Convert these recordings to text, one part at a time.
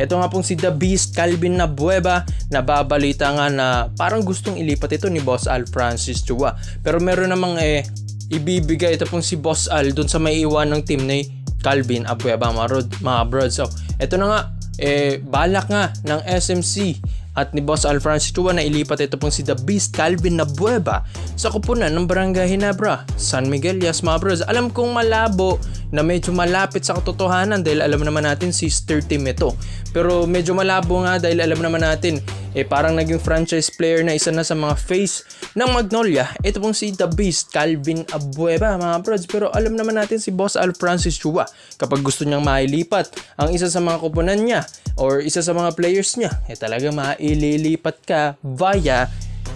Ito nga pong si The Beast, Calvin Abueva, nababalita nga na parang gustong ilipat ito ni Boss Al Francis Chua. Pero meron namang ibibigay ito pong si Boss Al dun sa may iwan ng team ni Calvin Abueva mga bro. So ito na nga, balak nga ng SMC at ni Boss Al Francis Chua na ilipat ito pong si The Beast, Calvin Abueva sa kupunan ng Barangay Ginebra, San Miguel. Yes mga bros, alam kong malabo na medyo malapit sa katotohanan dahil alam naman natin sister team ito. Pero medyo malabo nga dahil alam naman natin parang naging franchise player na isa na sa mga face ng Magnolia. Ito pong si The Beast, Calvin Abueva mga bros. Pero alam naman natin si Boss Al Francis Chua, kapag gusto niyang mailipat ang isa sa mga kupunan niya or isa sa mga players niya, talaga maililipat ka via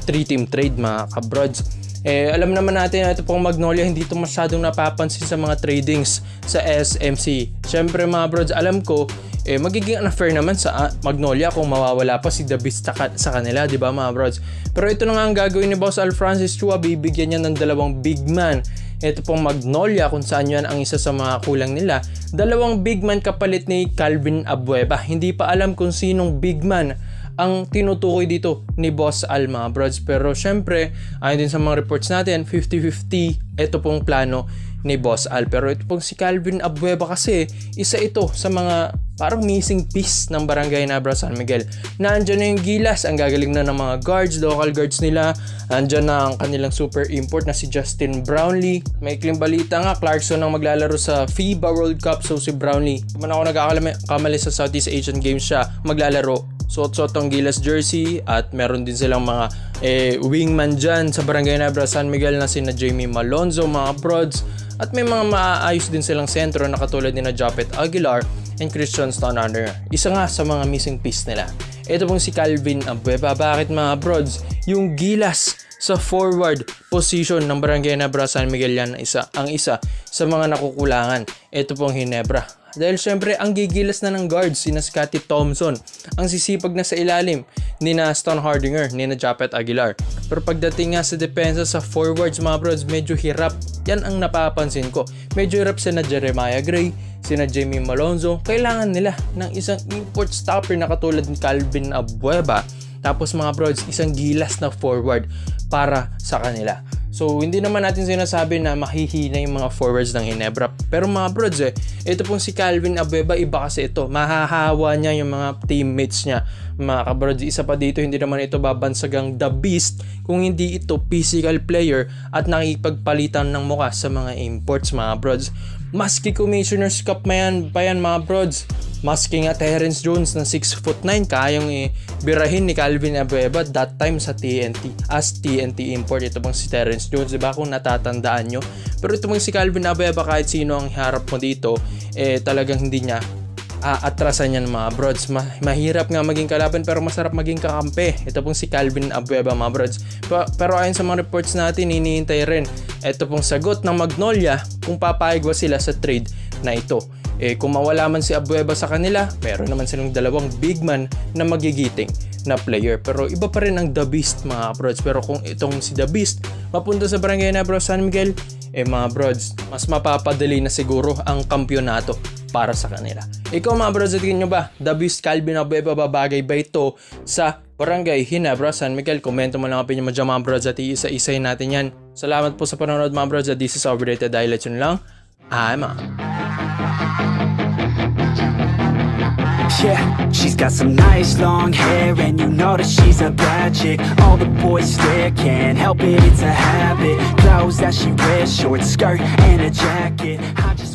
3-team trade mga kabrods. Alam naman natin na ito pong Magnolia, hindi ito masyadong napapansin sa mga tradings sa SMC. Siyempre mga brods, alam ko magiging unfair naman sa Magnolia kung mawawala pa si The Beast sa kanila, di ba mga brods? Pero ito na nga ang gagawin ni Boss Al Francis Chua, bibigyan niya ng dalawang big man ito pong Magnolia, kung saan yan ang isa sa mga kulang nila. Dalawang big man kapalit ni Calvin Abueva. Hindi pa alam kung sinong big man ang tinutukoy dito ni Boss Al mga brods. Pero syempre, ayon din sa mga reports natin, 50-50 ito pong plano ni Boss Al. Pero ito pong si Calvin Abueva kasi isa ito sa mga parang missing piece ng Barangay Ginebra San Miguel. Nandyan na yung gilas, ang gagaling na ng mga guards, local guards nila. Nandyan na ang kanilang super import na si Justin Brownlee. May ikling balita nga, Clarkson ang maglalaro sa FIBA World Cup. So si Brownlee, kung ako nagkakamali sa Southeast Asian Games siya maglalaro. Suot-suot ang gilas jersey at meron din silang mga wingman dyan sa Barangay Ginebra San Miguel na sina Jamie Malonzo mga brods. At may mga maayos din silang sentro na katulad ni na Japet Aguilar and Christian Stonander. Isa nga sa mga missing piece nila. Ito pong si Calvin Abueva. Bakit mga brods? Yung gilas sa forward position ng Barangay Ginebra San Miguel yan ang isa sa mga nakukulangan. Ito pong Ginebra. Dahil syempre ang gigilas na ng guards sina Scottie Thompson, ang sisipag na sa ilalim ni na Ston Hardinger, ni na Japet Aguilar. Pero pagdating nga sa depensa sa forwards mga brods, medyo hirap. Yan ang napapansin ko. Medyo hirap sina Jeremiah Gray, sina Jamie Malonzo. Kailangan nila ng isang import stopper na katulad ni Calvin Abueva. Tapos mga brods, isang gilas na forward para sa kanila. So hindi naman natin sinasabi na mahihina yung mga forwards ng Ginebra. Pero mga brods ito pong si Calvin Abueva, iba kasi ito. Mahahawa niya yung mga teammates niya. Mga kabrods, isa pa dito, hindi naman ito babansagang The Beast kung hindi ito physical player at nakikipagpalitan ng mukha sa mga imports mga brods. Maski Commissioner's Cup pa yan mga brods. Maski nga Terrence Jones na 6'9", kayang birahin ni Calvin Abueva that time sa TNT as TNT import. Ito bang si Terrence Jones, diba, kung natatandaan nyo? Pero ito bang si Calvin Abueva, kahit sino ang harap mo dito, talagang hindi niya atrasan yan mga brods. Mahirap nga maging kalaban pero masarap maging kakampi. Ito pong si Calvin Abueva mga brods. Pero ayon sa mga reports natin, hinihintay rin ito pong sagot ng Magnolia kung papayag ba sila sa trade na ito. Kung mawala man si Abueva sa kanila, meron naman silang dalawang big man na magigiting na player. Pero iba pa rin ang The Beast mga brods. Pero kung itong si The Beast mapunta sa Barangay Ginebra San Miguel, mga brods, mas mapapadali na siguro ang kampyonato para sa kanila. Ikaw mga brods, tingin nyo ba The Beast Calvin Abueva, babagay ba ito sa Barangay Ginebra San Miguel? Komento mo lang ang opinion mo dyan mga brods at iisa-isayin natin yan. Salamat po sa panonood mga brods at this is Overrated Highlights. Yun lang, I'm out. Yeah, she's got some nice long hair, and you know that she's a bad chick. All the boys stare, can't help it, it's a habit. Clothes that she wears, short skirt and a jacket. I just